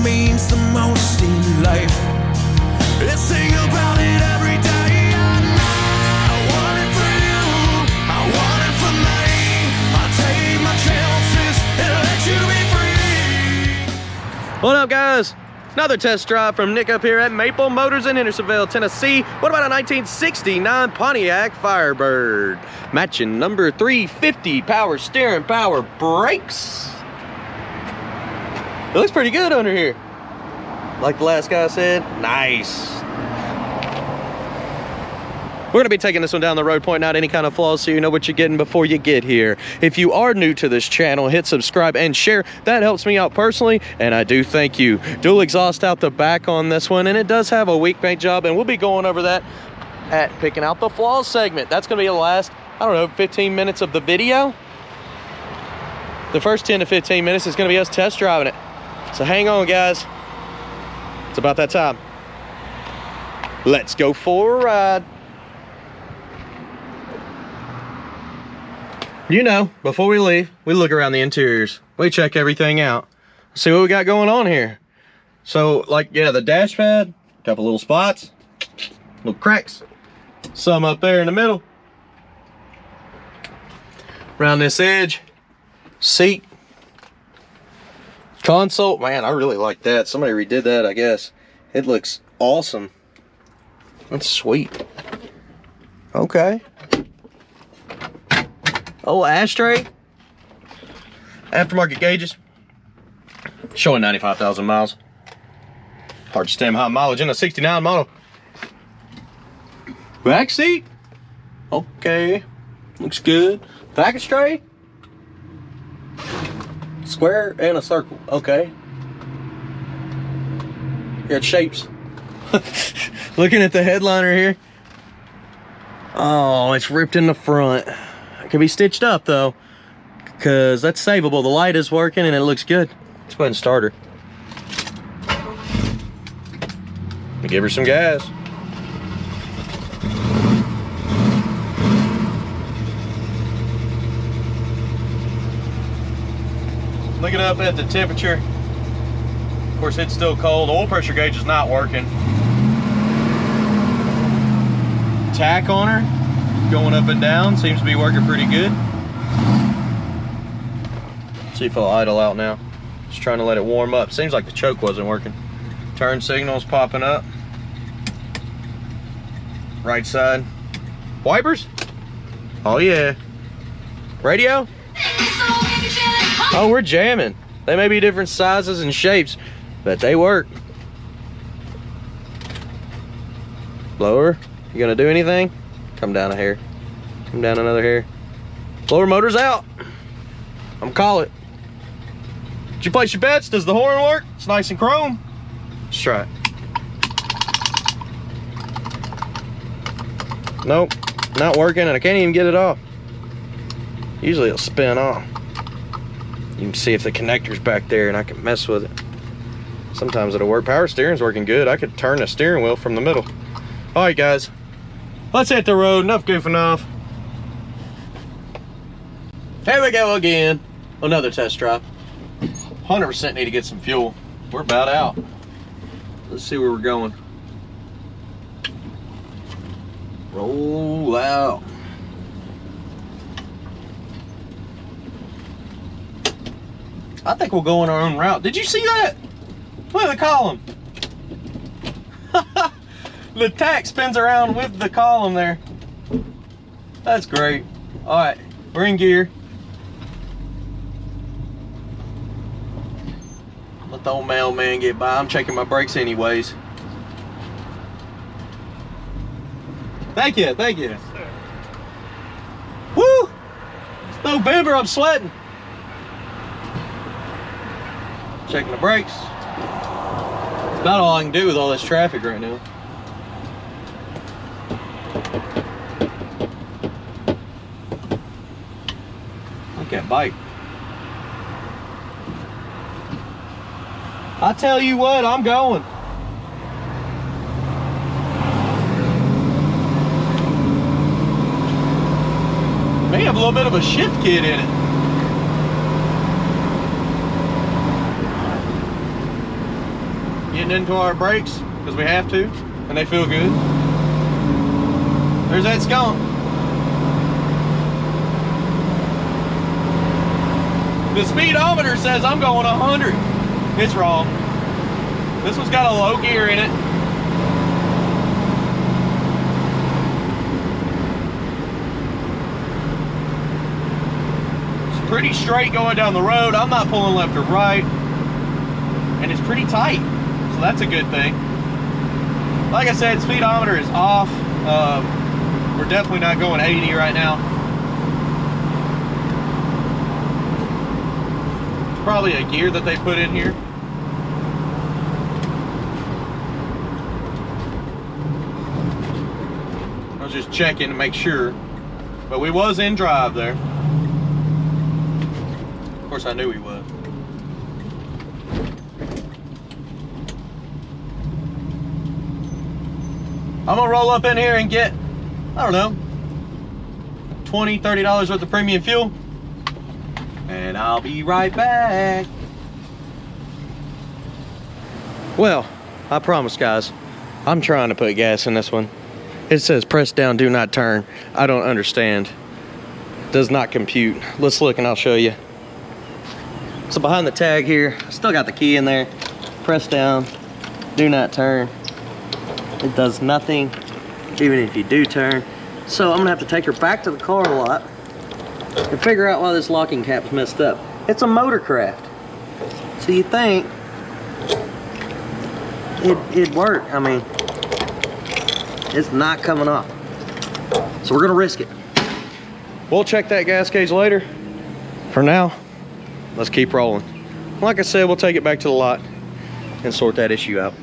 means the most in life. Let's sing about it every day. I want it for you, I want it for me. I take my chances and let you be free. What up, guys? Another test drive from Nick up here at Maple Motors in Hendersonville, Tennessee. What about a 1969 Pontiac Firebird? Matching number 350, power steering, power brakes. It looks pretty good under here. Like the last guy said, nice. We're gonna be taking this one down the road, pointing out any kind of flaws so you know what you're getting before you get here. If you are new to this channel, hit subscribe and share. That helps me out personally, and I do thank you. Dual exhaust out the back on this one, and it does have a weak paint job, and we'll be going over that at picking out the flaws segment. That's gonna be the last, I don't know, 15 minutes of the video. The first 10 to 15 minutes is gonna be us test driving it. So hang on, guys. It's about that time. Let's go for a ride. You know, before we leave, we look around the interiors. We check everything out. See what we got going on here. So, like, yeah, the dash pad, couple little spots, little cracks, some up there in the middle. Around this edge, seat, console. Man, I really like that. Somebody redid that, I guess. It looks awesome. That's sweet. Okay. Oh, ashtray. Aftermarket gauges. Showing 95,000 miles. Hard to stem high mileage in a 69 model. Back seat. Okay. Looks good. Package tray. Square and a circle. Okay. Got shapes. Looking at the headliner here. Oh, it's ripped in the front. It can be stitched up though, because that's savable. The light is working and it looks good. Let's go ahead and start her. Give her some gas. Looking up at the temperature. Of course, it's still cold. The oil pressure gauge is not working. Tach on her, going up and down, seems to be working pretty good. See if I'll idle out now. Just trying to let it warm up. Seems like the choke wasn't working. Turn signals popping up. Right side. Wipers? Oh yeah. Radio? Oh, we're jamming. They may be different sizes and shapes, but they work. Blower, you gonna do anything? Come down a hair. Come down another hair. Blower motor's out. I'm calling it. Did you place your bets? Does the horn work? It's nice and chrome. Let's try it. Nope, not working, and I can't even get it off. Usually it'll spin off. You can see if the connector's back there and I can mess with it. Sometimes it'll work. Power steering's working good. I could turn the steering wheel from the middle. All right, guys, let's hit the road. Enough goofing off. Here we go again. Another test drive. 100% need to get some fuel. We're about out. Let's see where we're going. Roll out. I think we'll go on our own route. Did you see that? Look at the column. The tach spins around with the column there. That's great. All right, we're in gear. Let the old mailman get by. I'm checking my brakes anyways. Thank you, thank you. Woo! It's November, I'm sweating. Checking the brakes. It's about all I can do with all this traffic right now. Look at that bike. I tell you what, I'm going. May have a little bit of a shift kit in it. getting into our brakes because we have to, and they feel good. There's that skunk. The speedometer says I'm going 100. It's wrong. This one's got a low gear in it. It's pretty straight going down the road. I'm not pulling left or right. And it's pretty tight. So that's a good thing. Like I said, speedometer is off. We're definitely not going 80 right now. It's probably a gear that they put in here. I was just checking to make sure, but we was in drive there. Of course, I knew we was. I'm gonna roll up in here and get, I don't know, $20, $30 worth of premium fuel, and I'll be right back. Well, I promise, guys, I'm trying to put gas in this one. It says press down, do not turn. I don't understand. Does not compute. Let's look and I'll show you. So behind the tag here, still got the key in there. Press down, do not turn. It does nothing, even if you do turn. So I'm gonna have to take her back to the car lot and figure out why this locking cap's messed up. It's a Motorcraft. So you think it'd work. I mean, it's not coming off. So we're gonna risk it. We'll check that gas gauge later. For now, let's keep rolling. Like I said, we'll take it back to the lot and sort that issue out.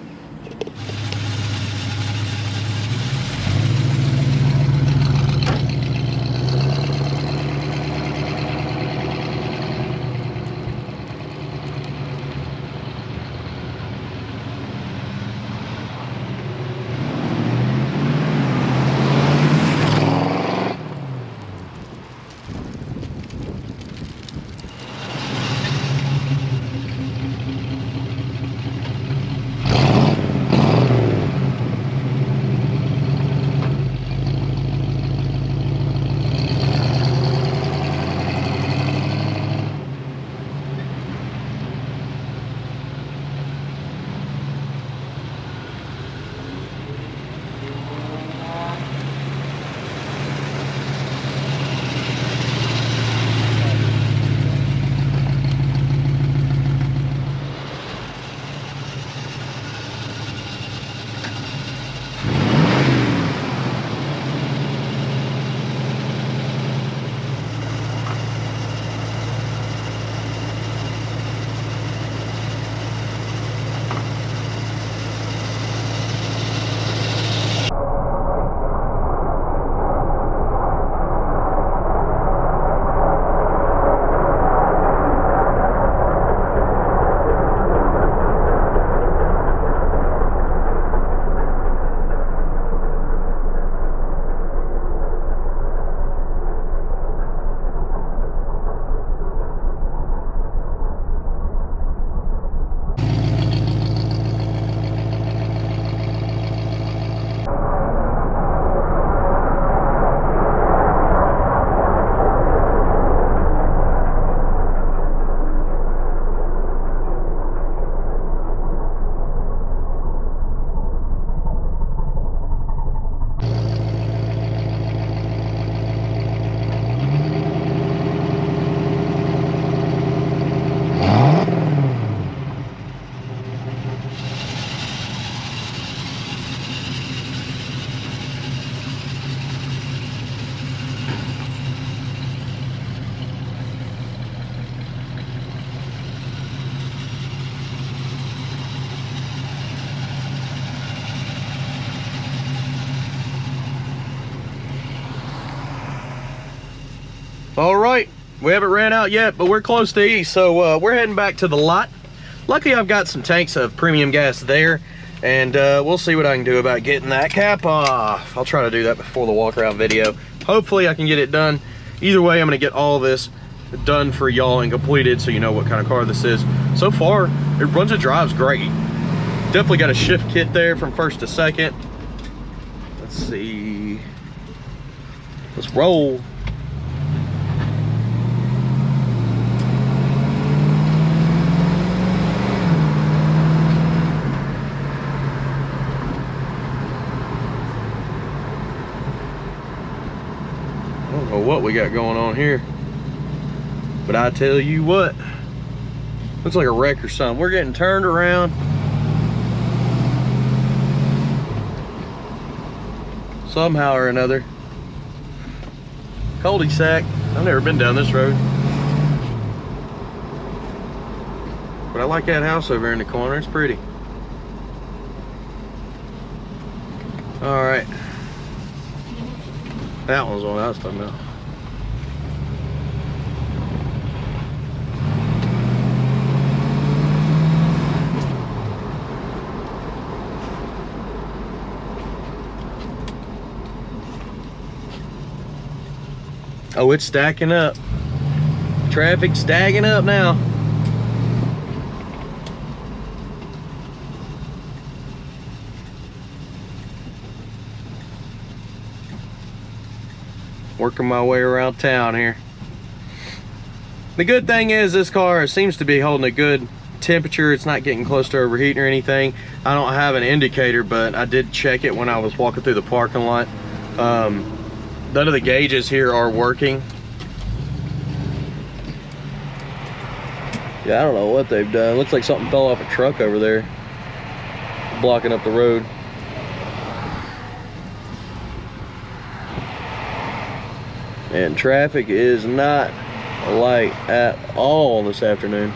All right, we haven't ran out yet, but we're close to east, so we're heading back to the lot. Luckily, I've got some tanks of premium gas there, and we'll see what I can do about getting that cap off. I'll try to do that before the walk around video. Hopefully I can get it done. Either way, I'm gonna get all this done for y'all and completed so you know what kind of car this is. So far, it runs and drives great. Definitely got a shift kit there from first to second. Let's see. Let's roll. I don't know what we got going on here, but I tell you what, looks like a wreck or something. We're getting turned around. Somehow or another. Cul-de-sac. I've never been down this road, but I like that house over in the corner. It's pretty. All right, that one's the one I was talking about. Oh, it's stacking up. Traffic's stacking up now. Working my way around town here. The good thing is this car seems to be holding a good temperature. It's not getting close to overheating or anything. I don't have an indicator, but I did check it when I was walking through the parking lot. None of the gauges here are working. Yeah, I don't know what they've done. Looks like something fell off a truck over there, blocking up the road. And traffic is not light at all this afternoon.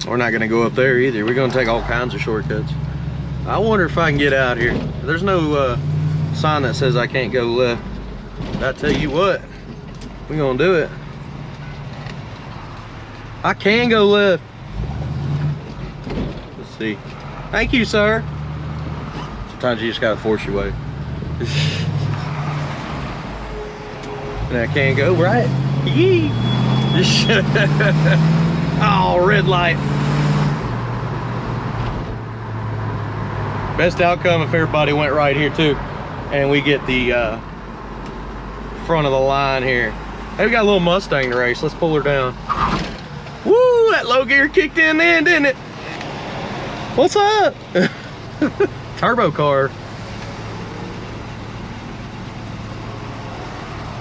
We're not gonna go up there either. We're gonna take all kinds of shortcuts. I wonder if I can get out here. There's no sign that says I can't go left. But I tell you what, we're gonna do it. I can go left. Let's see. Thank you, sir. Sometimes you just gotta force your way. And I can go right. Yee. Oh, red light. Best outcome if everybody went right here too, and we get the front of the line here. Hey, we got a little Mustang to race. Let's pull her down. Woo, that low gear kicked in then, didn't it? What's up? Turbo car.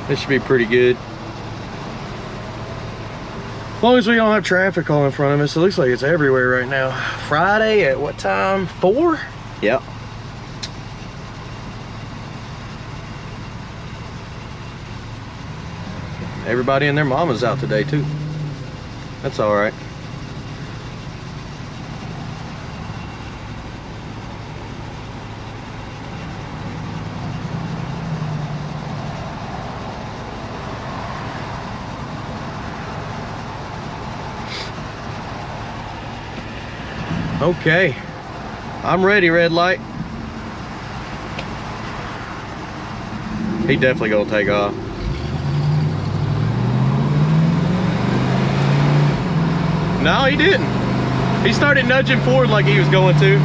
This should be pretty good. As long as we don't have traffic all in front of us. It looks like it's everywhere right now. Friday at what time? 4? Yep. Everybody and their mama's out today too. That's all right. Okay, I'm ready, red light. He definitely gonna take off. No, he didn't. He started nudging forward like he was going to.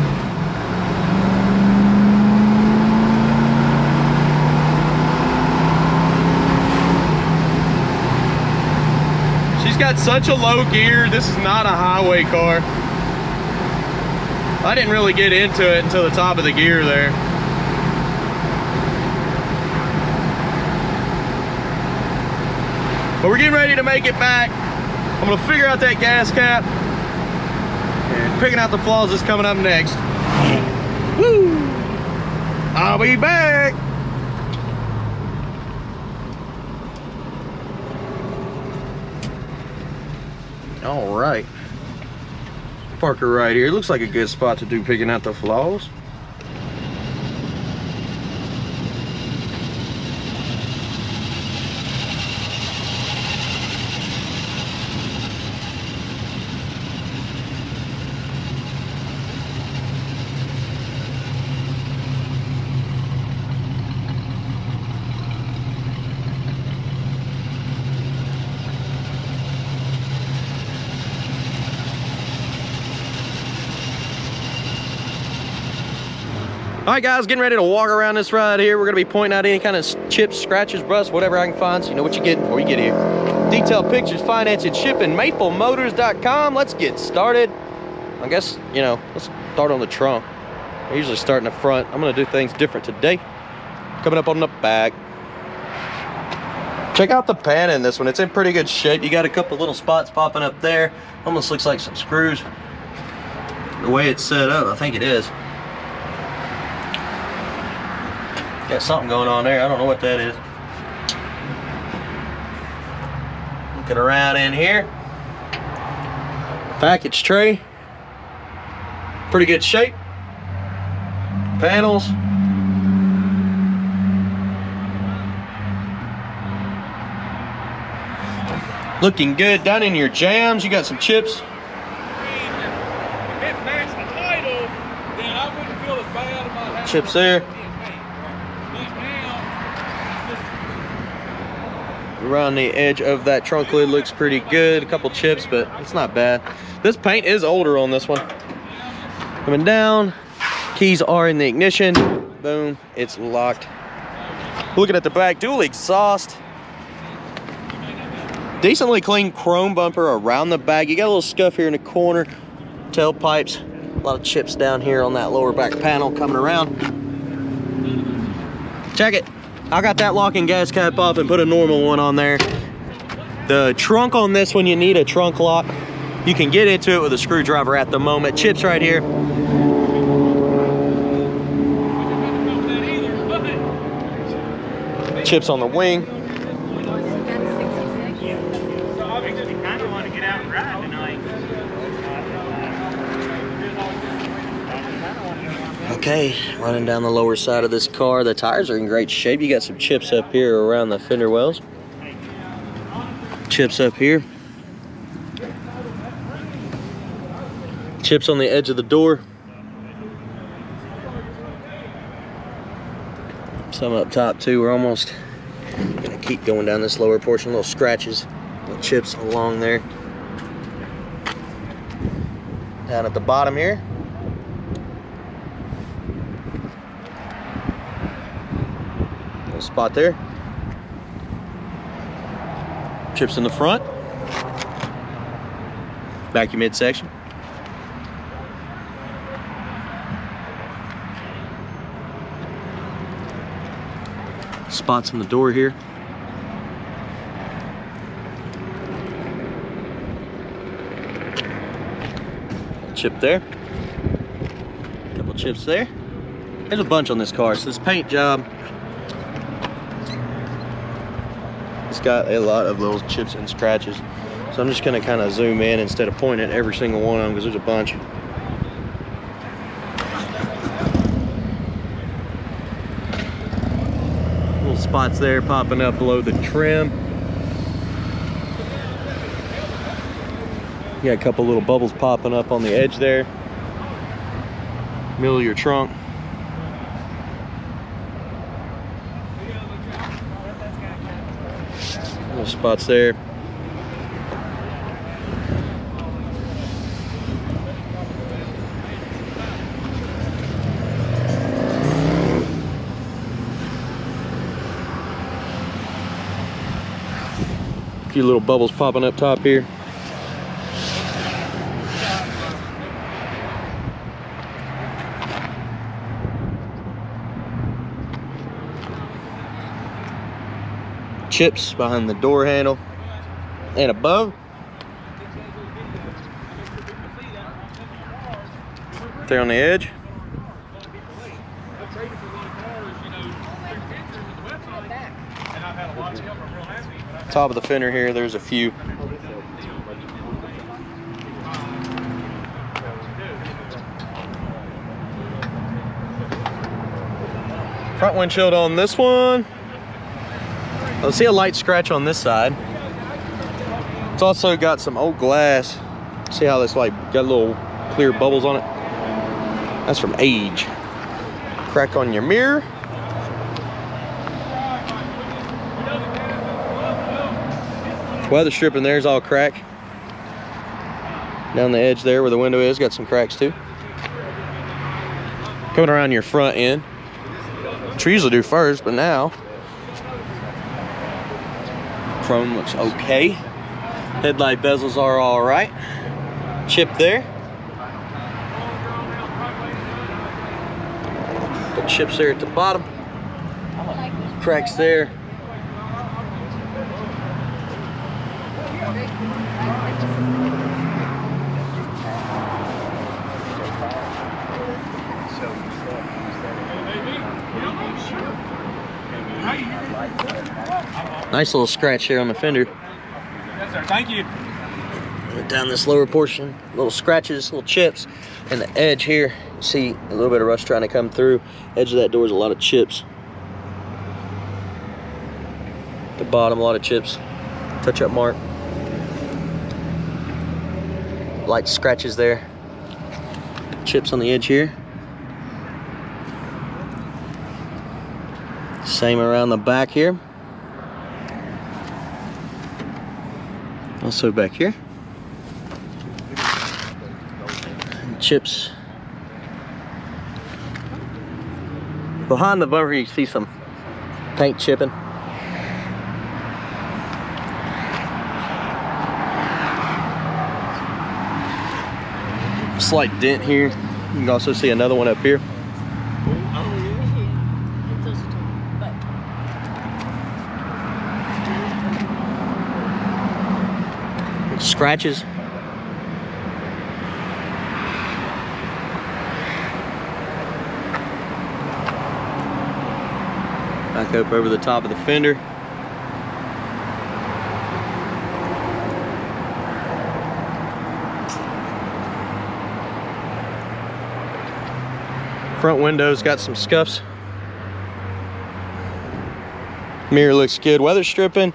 She's got such a low gear. This is not a highway car. I didn't really get into it until the top of the gear there. But we're getting ready to make it back. I'm gonna figure out that gas cap and picking out the flaws is coming up next. Woo! I'll be back. All right. Park her right here. Looks like a good spot to do picking out the flaws. All right, guys, getting ready to walk around this ride here. We're gonna be pointing out any kind of chips, scratches, rust, whatever I can find, so you know what you get before you get here. Detailed pictures, finance, and shipping, maplemotors.com. Let's get started. I guess, you know, let's start on the trunk. I usually start in the front. I'm gonna do things different today. Coming up on the back. Check out the pan in this one. It's in pretty good shape. You got a couple little spots popping up there. Almost looks like some screws. The way it's set up, I think it is. Got something going on there. I don't know what that is. Looking around in here. Package tray. Pretty good shape. Panels. Looking good. Down in your jams, you got some chips. If it matched the title, then I wouldn't feel as bad about having Chips there. Around the edge of that trunk lid looks pretty good. A couple chips, but it's not bad. This paint is older on this one. Coming down, keys are in the ignition. Boom, it's locked. Looking at the back, dual exhaust. Decently clean chrome bumper around the back. You got a little scuff here in the corner. Tailpipes, a lot of chips down here on that lower back panel coming around. Check it. I got that locking gas cap off and put a normal one on there. The trunk on this one, you need a trunk lock. You can get into it with a screwdriver at the moment. Chips right here. Chips on the wing. Okay, running down the lower side of this car. The tires are in great shape. You got some chips up here around the fender wells. Chips up here. Chips on the edge of the door. Some up top too. We're almost gonna keep going down this lower portion. Little scratches, little chips along there. Down at the bottom here. Spot there. Chips in the front. Vacuum midsection. Spots on the door here. Chip there. Couple chips there. There's a bunch on this car. So this paint job, it's got a lot of those chips and scratches. So I'm just gonna kind of zoom in instead of pointing at every single one of them because there's a bunch. Little spots there popping up below the trim. You got a couple little bubbles popping up on the edge there. Middle of your trunk. Little spots there. A few little bubbles popping up top here. Chips behind the door handle and above. There on the edge. Top of the fender here, there's a few. Front windshield on this one. Let's see a light scratch on this side. It's also got some old glass. See how this like got little clear bubbles on it? That's from age. Crack on your mirror. Weather strip in there is all cracked. Down the edge there where the window is, got some cracks too. Coming around your front end, which we usually do first, but now chrome looks okay. Headlight bezels are all right. Chip there. The chips there at the bottom. Cracks there. Nice little scratch here on the fender. Yes, sir. Thank you. Down this lower portion, little scratches, little chips, and the edge here, you see a little bit of rust trying to come through. Edge of that door is a lot of chips. The bottom, a lot of chips. Touch-up mark. Light scratches there. Chips on the edge here. Same around the back here. Also back here. Chips. Behind the bumper you see some paint chipping. Slight dent here. You can also see another one up here. Scratches. Back up over the top of the fender. Front window's got some scuffs. Mirror looks good. Weather stripping.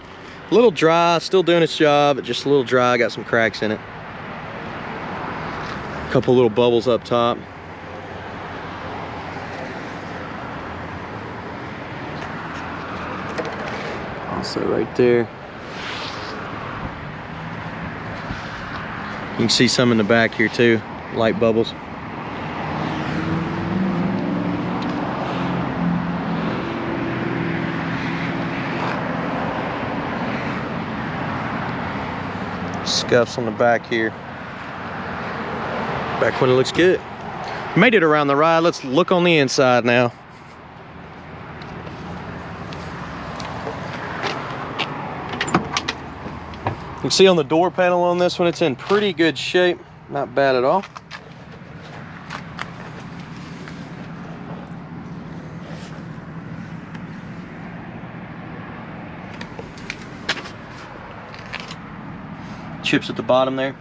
A little dry, still doing its job, but just a little dry, got some cracks in it. A couple little bubbles up top. Also right there. You can see some in the back here too, light bubbles. Scuffs on the back here. Back window looks good. Made it around the ride. Let's look on the inside now. You can see on the door panel on this one, it's in pretty good shape. Not bad at all. Chips at the bottom there.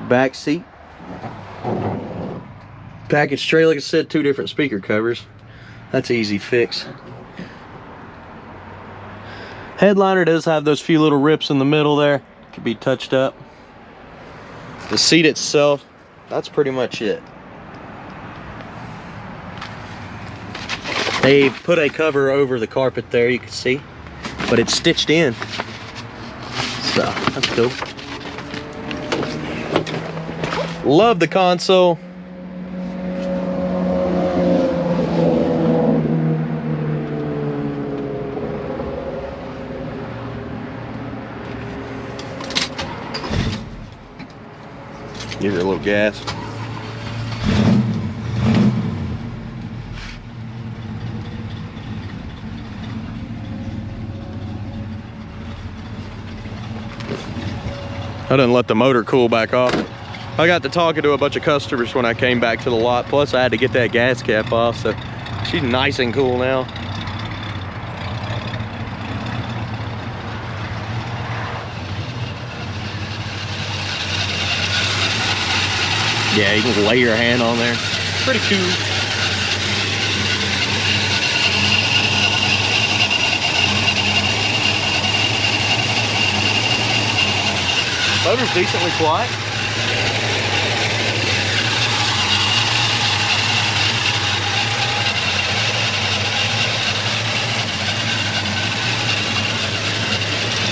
Back seat. Package tray, like I said, 2 different speaker covers. That's an easy fix. Headliner does have those few little rips in the middle there. Could be touched up. The seat itself, that's pretty much it. They put a cover over the carpet there, you can see, but it's stitched in. So, that's cool. Love the console. Give her a little gas. I didn't let the motor cool back off. I got to talking to a bunch of customers when I came back to the lot. Plus I had to get that gas cap off, so she's nice and cool now. Yeah, you can lay your hand on there. Pretty cool. Motor's decently quiet.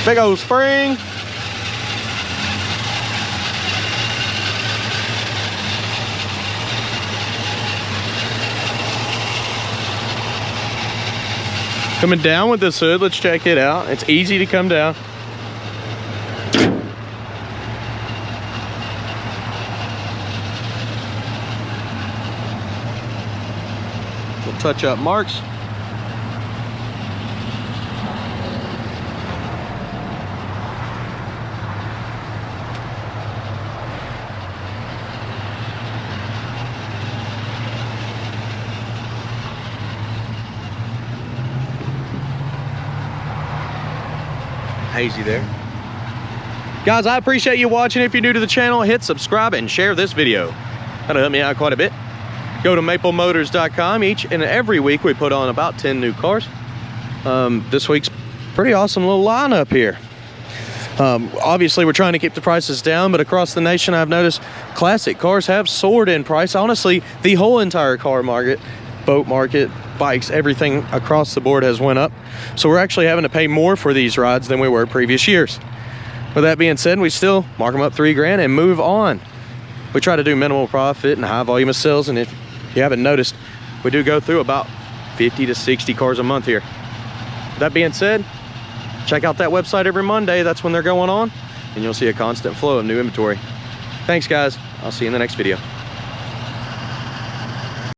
Big old spring. Coming down with this hood, let's check it out. It's easy to come down. We'll touch up marks. Hazy there. Guys, I appreciate you watching. If you're new to the channel, hit subscribe and share this video. That'll help me out quite a bit. Go to maplemotors.com. Each and every week we put on about 10 new cars. This week's pretty awesome little lineup here. Obviously we're trying to keep the prices down, but across the nation I've noticed classic cars have soared in price. Honestly, the whole entire car market, boat market, bikes, everything across the board has went up. So we're actually having to pay more for these rides than we were previous years. With that being said, we still mark them up $3 grand and move on. We try to do minimal profit and high volume of sales, and if you haven't noticed, we do go through about 50 to 60 cars a month here. That being said, check out that website every Monday. That's when they're going on, and you'll see a constant flow of new inventory. Thanks guys, I'll see you in the next video.